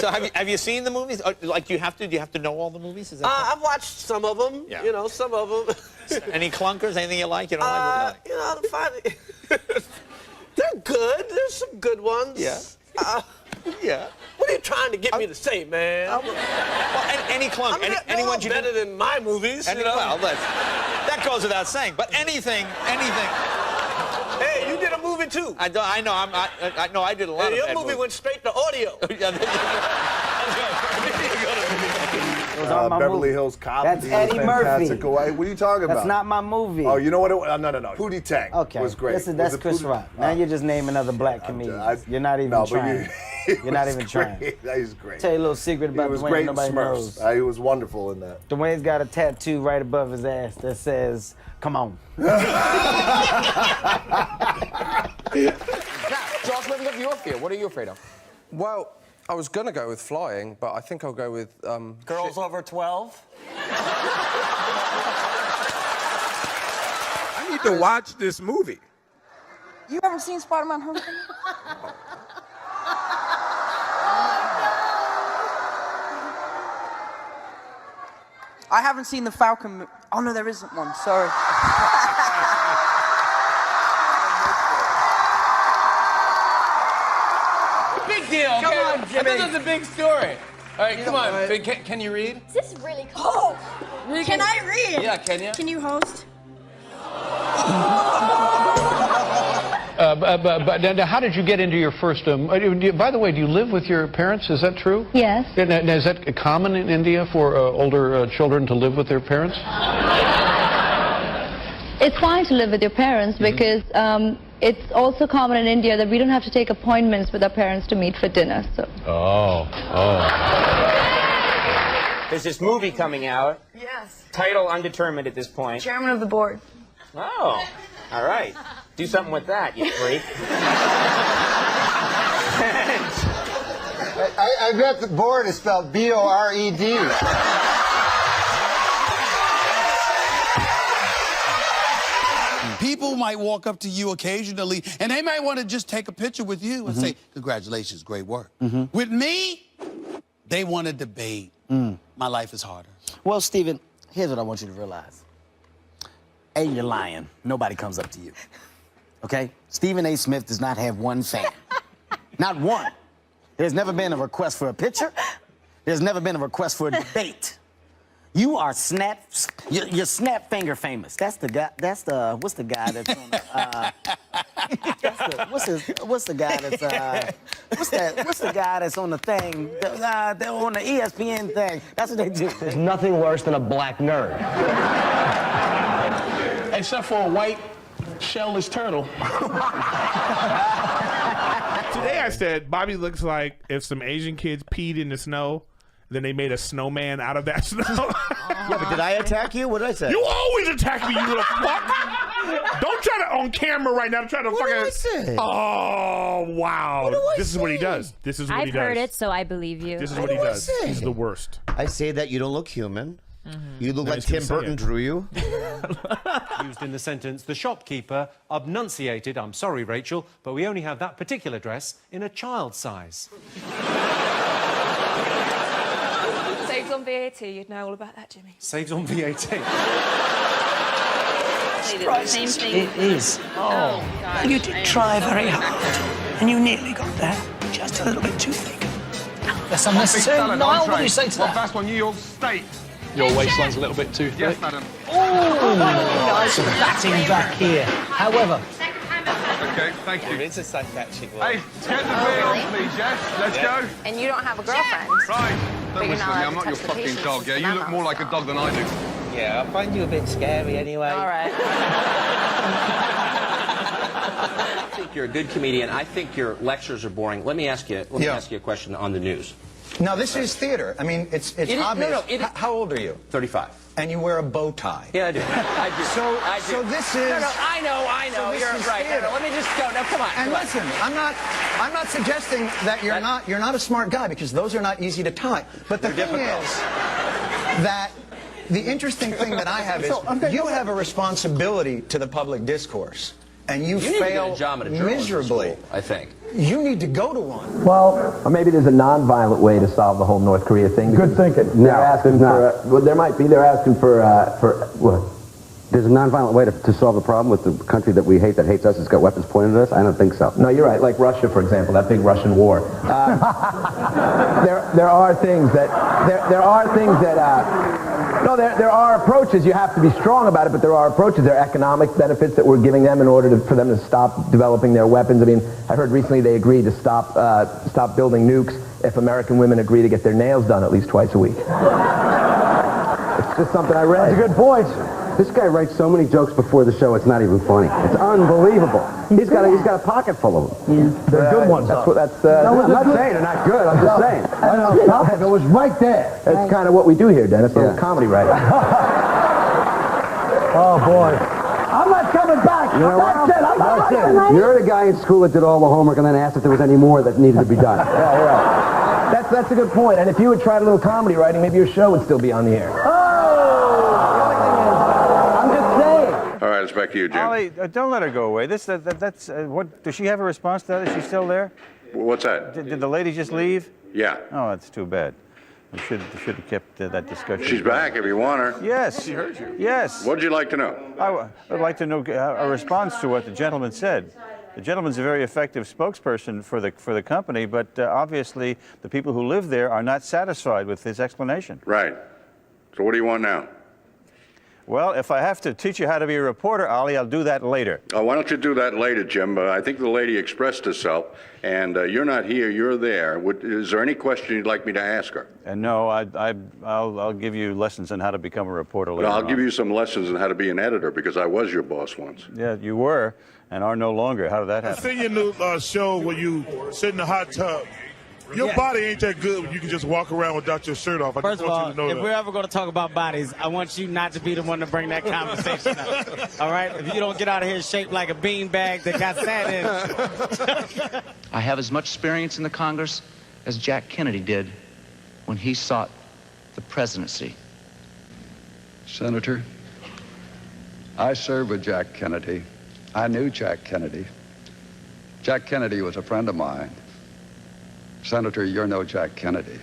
So have you seen the movies? Like, do you have to know all the movies? Is that I've watched some of them. Yeah. You know, some of them. Any clunkers? Anything you like? You don't like? You know, they're good. There's some good ones. Yeah. Yeah. What are you trying to get me to say, man? Well, any clunk, anyone you better than my movies. You know? Well, that goes without saying. But anything. Hey, you did a movie too. I know. I did a lot of your movie went straight to audio. Beverly Hills Cop. That's Eddie Murphy. What are you talking about? That's not my movie. Oh, you know what? No. Pootie Tang was great. That's Chris Rock. Now you're just naming another black comedian. You're not even trying. You're not even trying. He's great. Tell you a little secret about Dwayne nobody knows. He was wonderful in that. Dwayne's got a tattoo right above his ass that says, "Come on." Josh, let me look at your fear. What are you afraid of? Well, I was going to go with flying, but I think I'll go with... Girls over 12? I need to watch this movie. You haven't seen Spider-Man Homecoming? I haven't seen the Falcon... Oh, no, there isn't one. Sorry. Big deal, okay? Come on, Jimmy. This is a big story. All right, come on. Can you read? Is this really cool? Can I read? Yeah, can you? Can you host? But how did you get into your first... by the way, do you live with your parents? Is that true? Yes. Now, is that common in India for older children to live with their parents? It's fine to live with your parents because it's also common in India that we don't have to take appointments with our parents to meet for dinner. So. Oh. There's this movie coming out. Yes. Title undetermined at this point. Chairman of the board. Oh, all right. Do something with that, you freak. I bet the board is spelled B-O-R-E-D. People might walk up to you occasionally, and they might want to just take a picture with you and say, "Congratulations, great work." With me, they want to debate. My life is harder. Well, Stephen, here's what I want you to realize. A, you're lying. Nobody comes up to you. Okay? Stephen A. Smith does not have one fan. Not one. There's never been a request for a picture. There's never been a request for a debate. You are you're snap finger famous. That's the guy. What's the guy that's on what's the guy that's what's the guy that's on the thing? They're on the ESPN thing. That's what they do. There's nothing worse than a black nerd. Except for a white shellless turtle. Today I said Bobby looks like if some Asian kids peed in the snow, then they made a snowman out of that snow. Yeah, but did I attack you? What did I say? You always attack me, you little fuck. Don't try to on camera right now. Try to What did I say? Oh wow! This is what he does. This is what he does. I've heard it, so I believe you. This is what he does. He's the worst. I say that you don't look human. You look like Tim Burton drew you. Used in the sentence, the shopkeeper obnunciated, "I'm sorry, Rachel, but we only have that particular dress in a child size." Saves on VAT, you'd know all about that, Jimmy. Saves on VAT. Same thing. It is. Oh, God. You did try very hard, and you nearly got there. Just a little bit too thick. That's unnecessary. Niall, what do you say to that? Fast one, New York State. Your waistline's a little bit too thick. Yes, madam. Oh, nice batting back here. However, Okay, thank you. It's a psychiatric one. Hey, get the wheel on, please, yes? Let's go. and you don't have a girlfriend. Right. Don't you're whistle not at me. allowed I'm not to your touch the fucking patients dog, yeah? with You that look more like a dog than I do. Yeah, I find you a bit scary anyway. All right. I think you're a good comedian. I think your lectures are boring. Let me ask you a question on the news. Now, this is theater. I mean, it's obvious. How old are you? 35. And you wear a bow tie. Yeah, I do. I do. So this is... No, I know. So this You're is right. theater. Let me just go. Now, come on. And listen, I'm not suggesting that you're not a smart guy, because those are not easy to tie. But the thing is that the interesting thing that I have is you have a responsibility to the public discourse, and you fail job at a journalism miserably. school, I think. you need to go to one. Well, or maybe there's a non-violent way to solve the whole North Korea thing. Good thinking. They're asking for. Well, there might be. They're asking for what? There's a non-violent way to solve the problem with the country that we hate, that hates us, has got weapons pointed at us? I don't think so. No, you're right. Like Russia, for example, that big Russian war. There are things that no, there are approaches. You have to be strong about it, but there are approaches. There are economic benefits that we're giving them in order for them to stop developing their weapons. I mean, I heard recently they agreed to stop building nukes if American women agree to get their nails done at least twice a week. It's just something I read. That's a good point. This guy writes so many jokes before the show, it's not even funny. It's unbelievable. He's got a pocket full of them. Yeah. They're good ones. That's what that's. I'm not saying they're not good. I'm just saying. It was right there. That's kind of what we do here, Dennis. A little comedy writing. Oh boy. I'm not coming back. You know what? You're the guy in school that did all the homework and then asked if there was any more that needed to be done. Yeah, you're right. That's a good point. And if you had tried a little comedy writing, maybe your show would still be on the air. All right, it's back to you, Jim. Ollie, don't let her go away. That's what. Does she have a response to that? Is she still there? What's that? Did the lady just leave? Yeah. Oh, that's too bad. We should have kept that discussion. She's back if you want her. Yes. She heard you. Yes. What'd you like to know? I would like to know a response to what the gentleman said. The gentleman's a very effective spokesperson for the company, but obviously the people who live there are not satisfied with his explanation. Right. So what do you want now? Well, if I have to teach you how to be a reporter, Ollie, I'll do that later. Why don't you do that later, Jim? I think the lady expressed herself, and you're not here, you're there. Is there any question you'd like me to ask her? No, I'll give you lessons on how to become a reporter later. But I'll give you some lessons on how to be an editor, because I was your boss once. Yeah, you were, and are no longer. How did that happen? I've seen your new show where you sit in the hot tub. Your body ain't that good when you can just walk around without your shirt off. First of all, if that. we're ever going to talk about bodies, I want you not to be the one to bring that conversation up. All right? If you don't get out of here shaped like a beanbag that got sand in it. I have as much experience in the Congress as Jack Kennedy did when he sought the presidency. Senator, I served with Jack Kennedy. I knew Jack Kennedy. Jack Kennedy was a friend of mine. Senator, you're no Jack Kennedy.